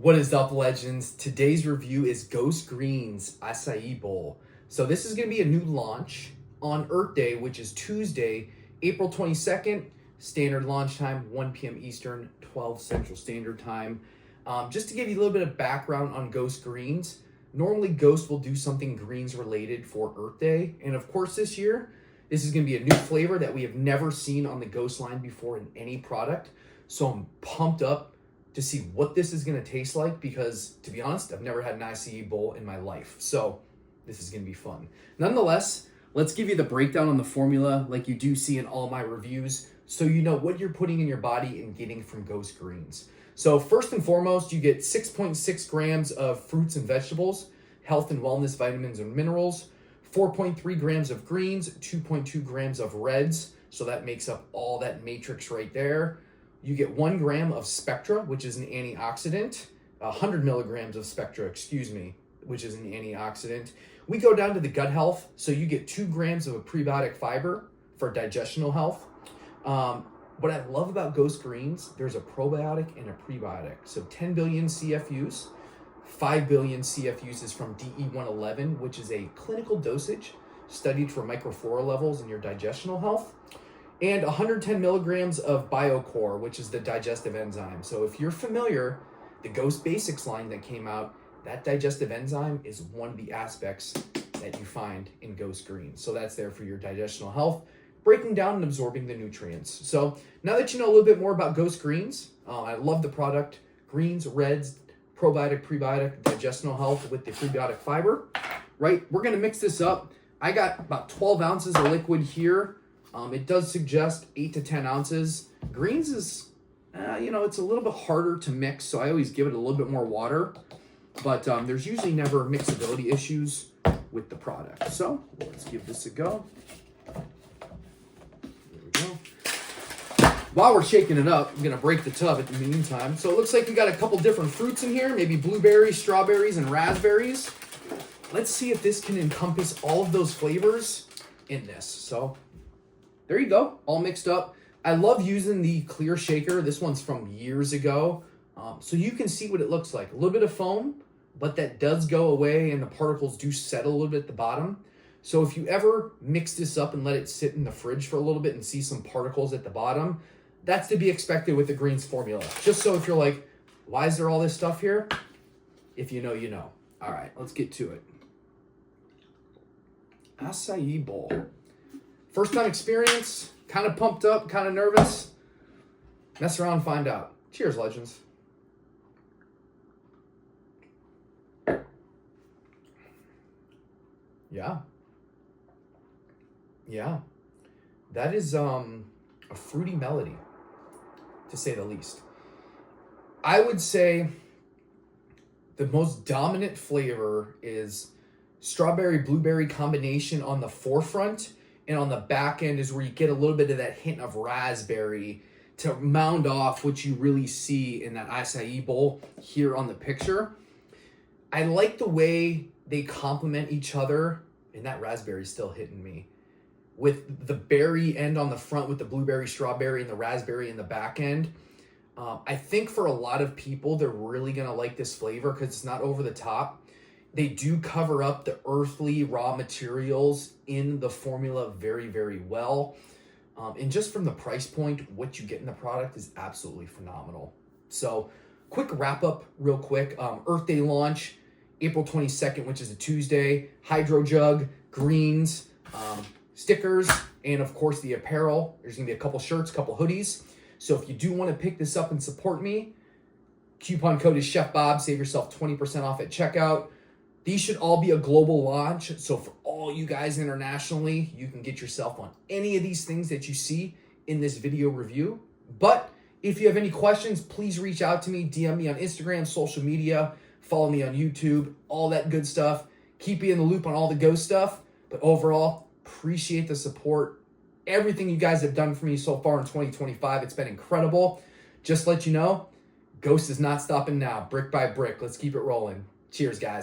What is up, legends? Today's review is Ghost Green's Açaí Bowl. So this is going to be a new launch on Earth Day, which is Tuesday, April 22nd. Standard launch time, 1 p.m. Eastern, 12 Central Standard Time. Just to give you a little bit of background on Ghost Greens, normally Ghost will do something greens related for Earth Day. And of course this year, this is going to be a new flavor that we have never seen on the Ghost line before in any product. So I'm pumped up to see what this is going to taste like because, to be honest, I've never had an Açaí bowl in my life. So this is going to be fun. Nonetheless, let's give you the breakdown on the formula like you do see in all my reviews so you know what you're putting in your body and getting from Ghost Greens. So first and foremost, you get 6.6 grams of fruits and vegetables, health and wellness vitamins and minerals, 4.3 grams of greens, 2.2 grams of reds. So that makes up all that matrix right there. You get 1 gram of Spectra, which is an antioxidant, 100 milligrams of Spectra, which is an antioxidant. We go down to the gut health, so you get 2 grams of a prebiotic fiber for digestional health. What I love about Ghost Greens, there's a probiotic and a prebiotic. So 10 billion CFUs, 5 billion CFUs is from DE111, which is a clinical dosage studied for microflora levels in your digestional health. And 110 milligrams of BioCore, which is the digestive enzyme. So if you're familiar, the Ghost Basics line that came out, that digestive enzyme is one of the aspects that you find in Ghost Green. So that's there for your digestional health, breaking down and absorbing the nutrients. So now that you know a little bit more about Ghost Greens, I love the product. Greens, reds, probiotic, prebiotic, digestional health with the prebiotic fiber, right? We're gonna mix this up. I got about 12 ounces of liquid here. It does suggest 8 to 10 ounces. Greens is, it's a little bit harder to mix, so I always give it a little bit more water. But there's usually never mixability issues with the product. So let's give this a go. There we go. While we're shaking it up, I'm going to break the tub at the meantime. So it looks like we got a couple different fruits in here, maybe blueberries, strawberries, and raspberries. Let's see if this can encompass all of those flavors in this. So there you go, all mixed up. I love using the clear shaker. This one's from years ago. So you can see what it looks like. A little bit of foam, but that does go away and the particles do settle a little bit at the bottom. So if you ever mix this up and let it sit in the fridge for a little bit and see some particles at the bottom, that's to be expected with the greens formula. Just so if you're like, why is there all this stuff here? If you know, you know. All right, let's get to it. Açaí bowl. First time experience, kind of pumped up, kind of nervous. Mess around, find out. Cheers, legends. Yeah. That is a fruity melody, to say the least. I would say the most dominant flavor is strawberry blueberry combination on the forefront, and on the back end is where you get a little bit of that hint of raspberry to mound off what you really see in that Açaí bowl here on the picture. I like the way they complement each other, and that raspberry is still hitting me. With the berry end on the front with the blueberry, strawberry, and the raspberry in the back end. I think for a lot of people, they're really gonna like this flavor because it's not over the top. They do cover up the earthly raw materials in the formula very, very well. And just from the price point, what you get in the product is absolutely phenomenal. So quick wrap up real quick. Earth Day launch, April 22nd, which is a Tuesday. Hydro jug, greens, stickers, and of course the apparel. There's gonna be a couple shirts, couple hoodies. So if you do wanna pick this up and support me, coupon code is Chef Bob, save yourself 20% off at checkout. These should all be a global launch. So for all you guys internationally, you can get yourself on any of these things that you see in this video review. But if you have any questions, please reach out to me, DM me on Instagram, social media, follow me on YouTube, all that good stuff. Keep you in the loop on all the Ghost stuff. But overall, appreciate the support. Everything you guys have done for me so far in 2025, it's been incredible. Just to let you know, Ghost is not stopping now. Brick by brick. Let's keep it rolling. Cheers, guys.